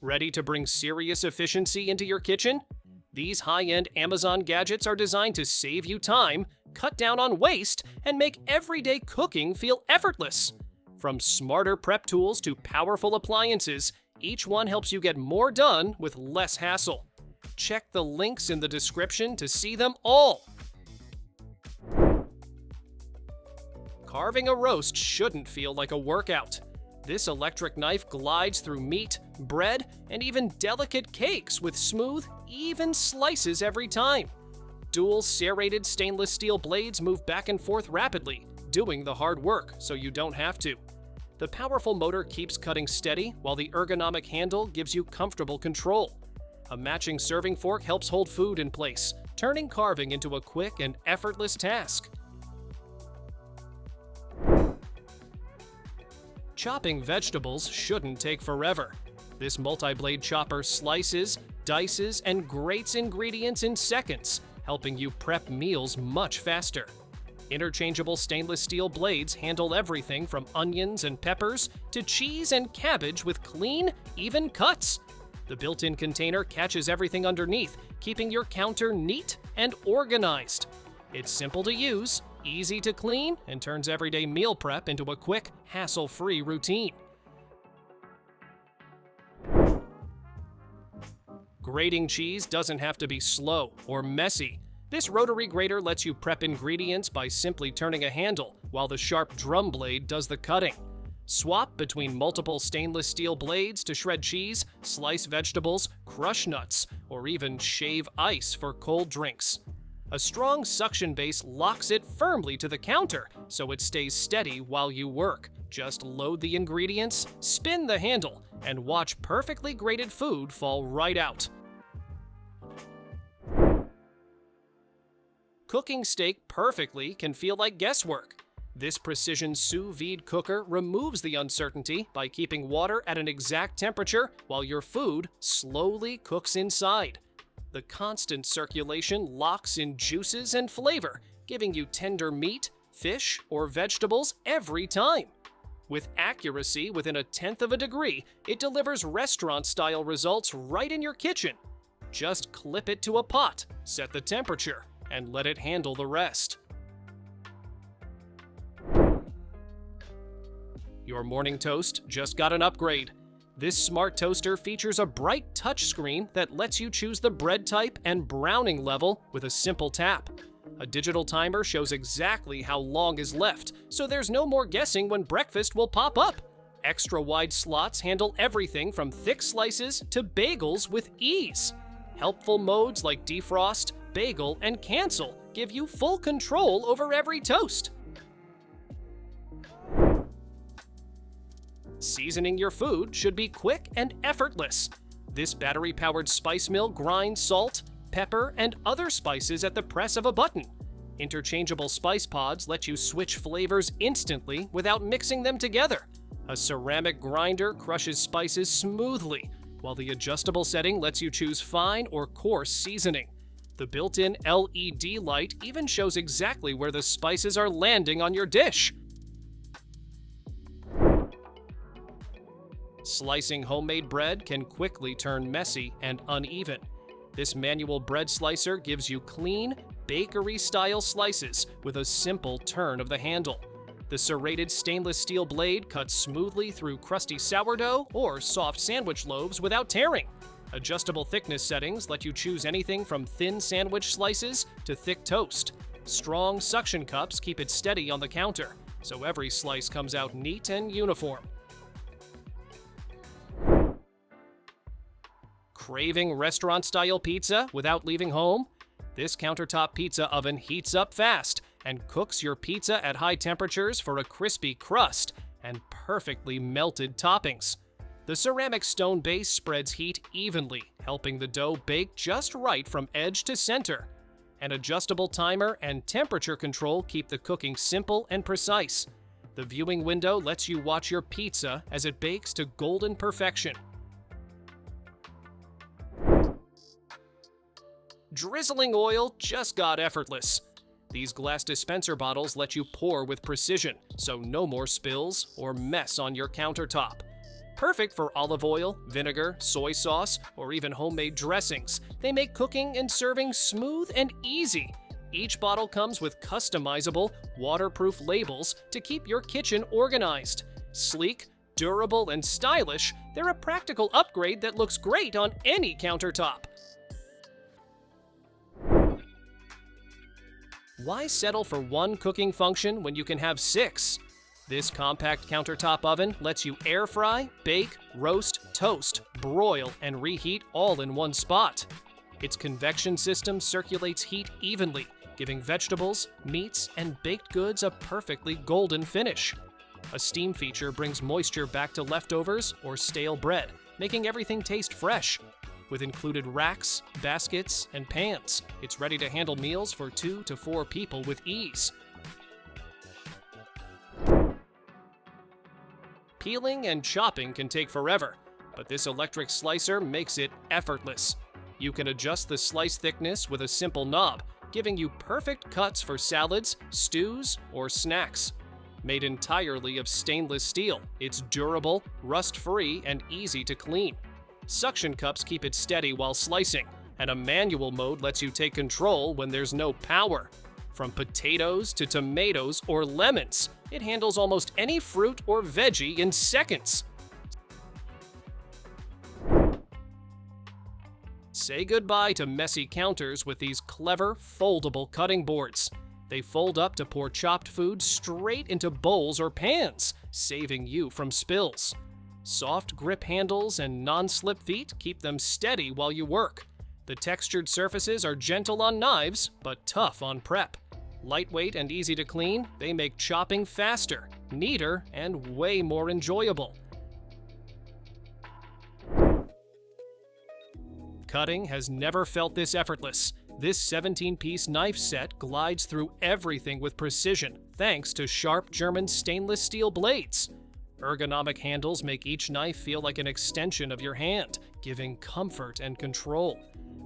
Ready to bring serious efficiency into your kitchen? These high-end Amazon gadgets are designed to save you time, cut down on waste, and make everyday cooking feel effortless. From smarter prep tools to powerful appliances, each one helps you get more done with less hassle. Check the links in the description to see them all. Carving a roast shouldn't feel like a workout. This electric knife glides through meat, bread, and even delicate cakes with smooth, even slices every time. Dual serrated stainless steel blades move back and forth rapidly, doing the hard work so you don't have to. The powerful motor keeps cutting steady, while the ergonomic handle gives you comfortable control. A matching serving fork helps hold food in place, turning carving into a quick and effortless task. Chopping vegetables shouldn't take forever. This multi-blade chopper slices, dices, and grates ingredients in seconds, helping you prep meals much faster. Interchangeable stainless steel blades handle everything from onions and peppers to cheese and cabbage with clean, even cuts. The built-in container catches everything underneath, keeping your counter neat and organized. It's simple to use, easy to clean, and turns everyday meal prep into a quick, hassle-free routine. Grating cheese doesn't have to be slow or messy. This rotary grater lets you prep ingredients by simply turning a handle, while the sharp drum blade does the cutting. Swap between multiple stainless steel blades to shred cheese, slice vegetables, crush nuts, or even shave ice for cold drinks. A strong suction base locks it firmly to the counter, so it stays steady while you work. Just load the ingredients, spin the handle, and watch perfectly grated food fall right out. Cooking steak perfectly can feel like guesswork. This precision sous vide cooker removes the uncertainty by keeping water at an exact temperature while your food slowly cooks inside. The constant circulation locks in juices and flavor, giving you tender meat, fish, or vegetables every time. With accuracy within 1/10 of a degree, it delivers restaurant-style results right in your kitchen. Just clip it to a pot, set the temperature, and let it handle the rest. Your morning toast just got an upgrade. This smart toaster features a bright touchscreen that lets you choose the bread type and browning level with a simple tap. A digital timer shows exactly how long is left, so there's no more guessing when breakfast will pop up. Extra wide slots handle everything from thick slices to bagels with ease. Helpful modes like defrost, bagel, and cancel give you full control over every toast. Seasoning your food should be quick and effortless. This battery-powered spice mill grinds salt, pepper, and other spices at the press of a button. Interchangeable spice pods let you switch flavors instantly without mixing them together. A ceramic grinder crushes spices smoothly, while the adjustable setting lets you choose fine or coarse seasoning. The built-in LED light even shows exactly where the spices are landing on your dish. Slicing homemade bread can quickly turn messy and uneven. This manual bread slicer gives you clean, bakery-style slices with a simple turn of the handle. The serrated stainless steel blade cuts smoothly through crusty sourdough or soft sandwich loaves without tearing. Adjustable thickness settings let you choose anything from thin sandwich slices to thick toast. Strong suction cups keep it steady on the counter, so every slice comes out neat and uniform. Craving restaurant-style pizza without leaving home? This countertop pizza oven heats up fast and cooks your pizza at high temperatures for a crispy crust and perfectly melted toppings. The ceramic stone base spreads heat evenly, helping the dough bake just right from edge to center. An adjustable timer and temperature control keep the cooking simple and precise. The viewing window lets you watch your pizza as it bakes to golden perfection. Drizzling oil just got effortless. These glass dispenser bottles let you pour with precision, so no more spills or mess on your countertop. Perfect for olive oil, vinegar, soy sauce, or even homemade dressings, they make cooking and serving smooth and easy. Each bottle comes with customizable, waterproof labels to keep your kitchen organized. Sleek, durable, and stylish, they're a practical upgrade that looks great on any countertop. Why settle for one cooking function when you can have 6? This compact countertop oven lets you air fry, bake, roast, toast, broil, and reheat all in one spot. Its convection system circulates heat evenly, giving vegetables, meats, and baked goods a perfectly golden finish. A steam feature brings moisture back to leftovers or stale bread, making everything taste fresh. With included racks, baskets, and pans, it's ready to handle meals for 2 to 4 people with ease. Peeling and chopping can take forever, but this electric slicer makes it effortless. You can adjust the slice thickness with a simple knob, giving you perfect cuts for salads, stews, or snacks. Made entirely of stainless steel, it's durable, rust-free, and easy to clean. Suction cups keep it steady while slicing, and a manual mode lets you take control when there's no power. From potatoes to tomatoes or lemons, it handles almost any fruit or veggie in seconds. Say goodbye to messy counters with these clever, foldable cutting boards. They fold up to pour chopped food straight into bowls or pans, saving you from spills. Soft grip handles and non-slip feet keep them steady while you work. The textured surfaces are gentle on knives, but tough on prep. Lightweight and easy to clean, they make chopping faster, neater, and way more enjoyable. Cutting has never felt this effortless. This 17-piece knife set glides through everything with precision, thanks to sharp German stainless steel blades. Ergonomic handles make each knife feel like an extension of your hand, giving comfort and control.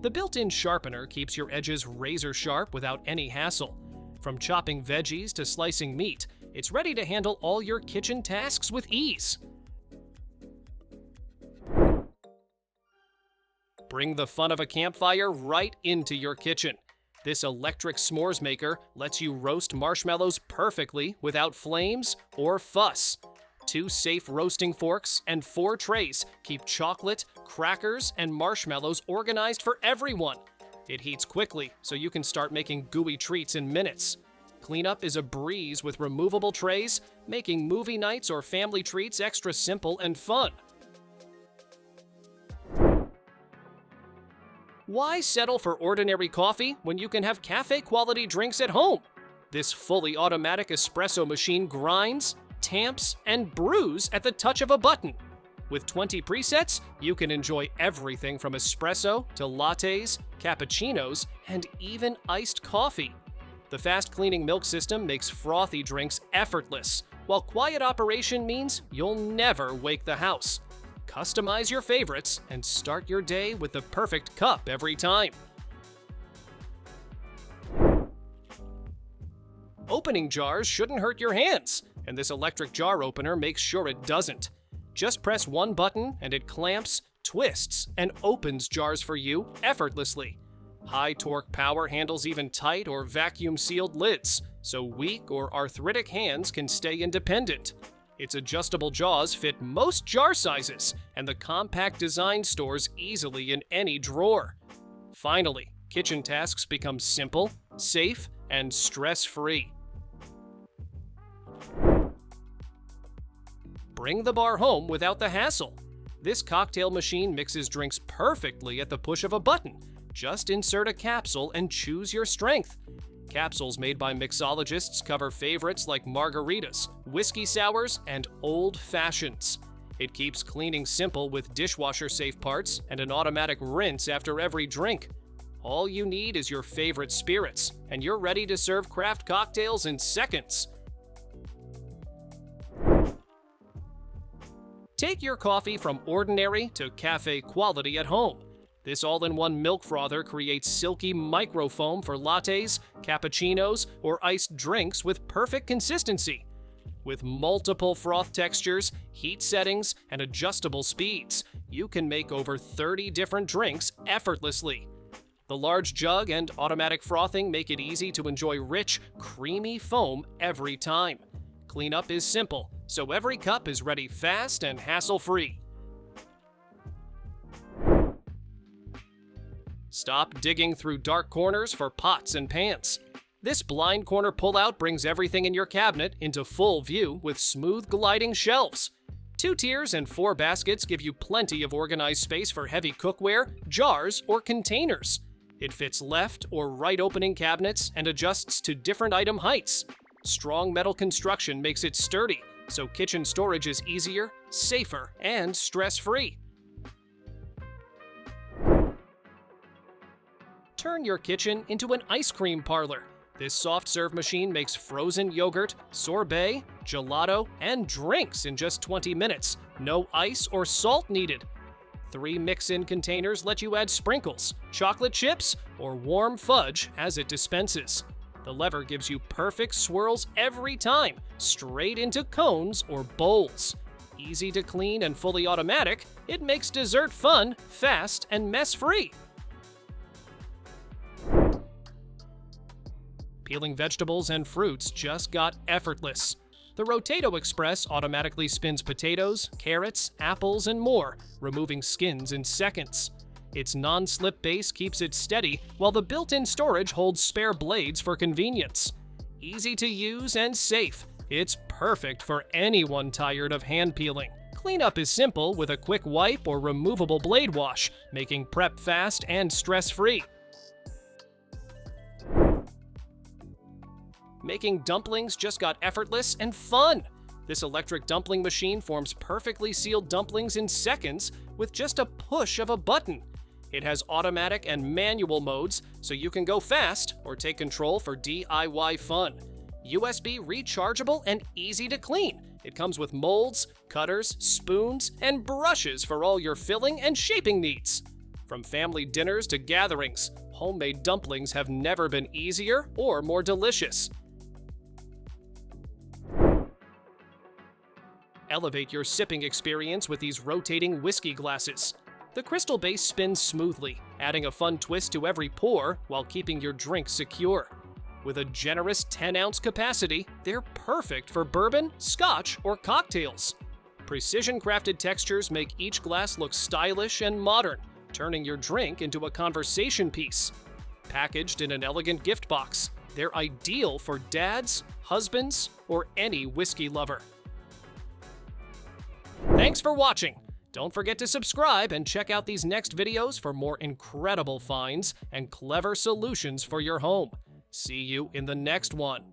The built-in sharpener keeps your edges razor sharp without any hassle. From chopping veggies to slicing meat, it's ready to handle all your kitchen tasks with ease. Bring the fun of a campfire right into your kitchen. This electric s'mores maker lets you roast marshmallows perfectly without flames or fuss. 2 safe roasting forks and 4 trays keep chocolate, crackers, and marshmallows organized for everyone. It heats quickly, so you can start making gooey treats in minutes. Cleanup is a breeze with removable trays, making movie nights or family treats extra simple and fun. Why settle for ordinary coffee when you can have cafe-quality drinks at home? This fully automatic espresso machine grinds, tamps, and brews at the touch of a button. With 20 presets, you can enjoy everything from espresso to lattes, cappuccinos, and even iced coffee. The fast cleaning milk system makes frothy drinks effortless, while quiet operation means you'll never wake the house. Customize your favorites and start your day with the perfect cup every time. Opening jars shouldn't hurt your hands, and this electric jar opener makes sure it doesn't. Just press one button and it clamps, twists, and opens jars for you effortlessly. High torque power handles even tight or vacuum-sealed lids, so weak or arthritic hands can stay independent. Its adjustable jaws fit most jar sizes, and the compact design stores easily in any drawer. Finally, kitchen tasks become simple, safe, and stress-free. Bring the bar home without the hassle. This cocktail machine mixes drinks perfectly at the push of a button. Just insert a capsule and choose your strength. Capsules made by mixologists cover favorites like margaritas, whiskey sours, and old fashions. It keeps cleaning simple with dishwasher-safe parts and an automatic rinse after every drink. All you need is your favorite spirits, and you're ready to serve craft cocktails in seconds. Take your coffee from ordinary to cafe quality at home. This all-in-one milk frother creates silky microfoam for lattes, cappuccinos, or iced drinks with perfect consistency. With multiple froth textures, heat settings, and adjustable speeds, you can make over 30 different drinks effortlessly. The large jug and automatic frothing make it easy to enjoy rich, creamy foam every time. Cleanup is simple, so every cup is ready fast and hassle-free. Stop digging through dark corners for pots and pans. This blind corner pullout brings everything in your cabinet into full view with smooth gliding shelves. 2 tiers and 4 baskets give you plenty of organized space for heavy cookware, jars, or containers. It fits left or right opening cabinets and adjusts to different item heights. Strong metal construction makes it sturdy, so kitchen storage is easier, safer, and stress-free. Turn your kitchen into an ice cream parlor. This soft serve machine makes frozen yogurt, sorbet, gelato, and drinks in just 20 minutes. No ice or salt needed. 3 mix-in containers let you add sprinkles, chocolate chips, or warm fudge as it dispenses. The lever gives you perfect swirls every time, straight into cones or bowls. Easy to clean and fully automatic, it makes dessert fun, fast, and mess-free. Peeling vegetables and fruits just got effortless. The Rotato Express automatically spins potatoes, carrots, apples, and more, removing skins in seconds. Its non-slip base keeps it steady, while the built-in storage holds spare blades for convenience. Easy to use and safe, it's perfect for anyone tired of hand peeling. Cleanup is simple with a quick wipe or removable blade wash, making prep fast and stress-free. Making dumplings just got effortless and fun. This electric dumpling machine forms perfectly sealed dumplings in seconds with just a push of a button. It has automatic and manual modes, so you can go fast or take control for DIY fun. USB rechargeable and easy to clean. It comes with molds, cutters, spoons, and brushes for all your filling and shaping needs. From family dinners to gatherings, homemade dumplings have never been easier or more delicious. Elevate your sipping experience with these rotating whiskey glasses. The crystal base spins smoothly, adding a fun twist to every pour while keeping your drink secure. With a generous 10-ounce capacity, they're perfect for bourbon, scotch, or cocktails. Precision-crafted textures make each glass look stylish and modern, turning your drink into a conversation piece. Packaged in an elegant gift box, they're ideal for dads, husbands, or any whiskey lover. Thanks for watching! Don't forget to subscribe and check out these next videos for more incredible finds and clever solutions for your home. See you in the next one.